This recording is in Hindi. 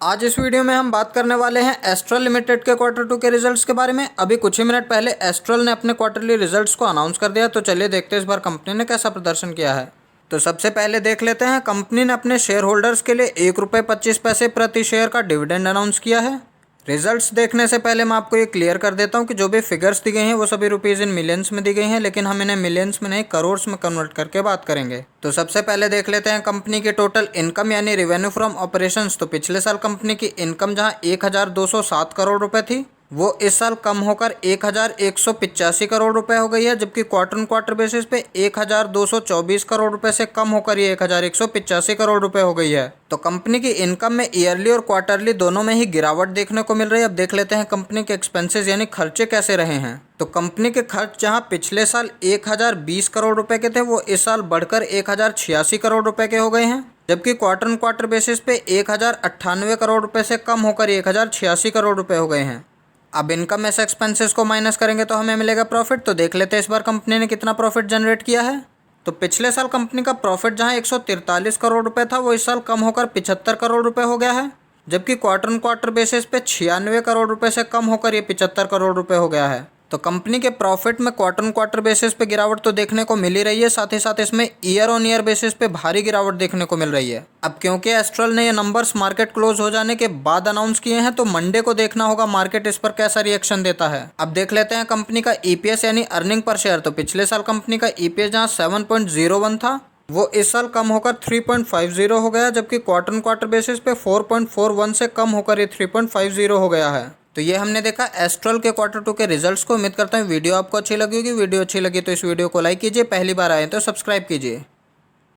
आज इस वीडियो में हम बात करने वाले हैं एस्ट्रल लिमिटेड के Q2 के रिजल्ट्स के बारे में। अभी कुछ ही मिनट पहले एस्ट्रल ने अपने क्वार्टरली रिजल्ट्स को अनाउंस कर दिया, तो चलिए देखते हैं इस बार कंपनी ने कैसा प्रदर्शन किया है। तो सबसे पहले देख लेते हैं, कंपनी ने अपने शेयर होल्डर्स के लिए ₹1.25 प्रति शेयर का डिविडेंड अनाउंस किया है। रिजल्ट्स देखने से पहले मैं आपको ये क्लियर कर देता हूँ कि जो भी फिगर्स दी गई हैं वो सभी रुपीज़ इन मिलियंस में दी गई हैं, लेकिन हम इन्हें मिलियंस में नहीं करोड़्स में कन्वर्ट करके बात करेंगे। तो सबसे पहले देख लेते हैं कंपनी की टोटल इनकम यानी रेवेन्यू फ्रॉम ऑपरेशंस। तो पिछले साल कंपनी की इनकम जहां 1207 करोड़ रुपए थी, वो इस साल कम होकर 1185 करोड़ रुपए हो गई है, जबकि क्वार्टर ऑन क्वार्टर बेसिस पे 1224 करोड़ रुपए से कम होकर ये 1185 करोड़ रुपए हो गई है। तो कंपनी की इनकम में ईयरली और क्वार्टरली दोनों में ही गिरावट देखने को मिल रही है। अब देख लेते हैं कंपनी के एक्सपेंसेस यानी खर्चे कैसे रहे हैं। तो कंपनी के खर्च जहां पिछले साल 1020 करोड़ रुपए के थे, वो इस साल बढ़कर 1086 करोड़ रुपए के हो गए हैं, जबकि क्वार्टर ऑन क्वार्टर बेसिस पे 1098 करोड़ रुपए से कम होकर 1086 करोड़ रुपए हो गए हैं। अब इनकम में से एक्सपेंसेस को माइनस करेंगे तो हमें मिलेगा प्रॉफिट। तो देख लेते हैं इस बार कंपनी ने कितना प्रॉफिट जनरेट किया है। तो पिछले साल कंपनी का प्रॉफिट जहां 143 करोड़ रुपए था, वो इस साल कम होकर 75 करोड़ रुपए हो गया है, जबकि क्वार्टर ऑन क्वार्टर बेसिस पे 96 करोड़ रुपए से कम होकर ये 75 करोड़ रुपए हो गया है। तो कंपनी के प्रॉफिट में क्वार्टर ऑन क्वार्टर बेसिस पे गिरावट तो देखने को मिल ही रही है, साथ ही साथ इसमें ईयर ऑन ईयर बेसिस पे भारी गिरावट देखने को मिल रही है। अब क्योंकि एस्ट्रल ने ये नंबर्स मार्केट क्लोज हो जाने के बाद अनाउंस किए हैं, तो मंडे को देखना होगा मार्केट इस पर कैसा रिएक्शन देता है। अब देख लेते हैं कंपनी का ईपीएस यानी अर्निंग पर शेयर। तो पिछले साल कंपनी का ईपीएस जहाँ 7.01 था, वो इस साल कम होकर 3.50 हो गया, जबकि क्वार्टर ऑन क्वार्टर बेसिस पे 4.41 से कम होकर ये 3.50 हो गया है। तो ये हमने देखा एस्ट्रल के Q2 के रिजल्ट्स को। उम्मीद करता हूँ वीडियो आपको अच्छी लगी होगी। वीडियो अच्छी लगी तो इस वीडियो को लाइक कीजिए, पहली बार आए तो सब्सक्राइब कीजिए।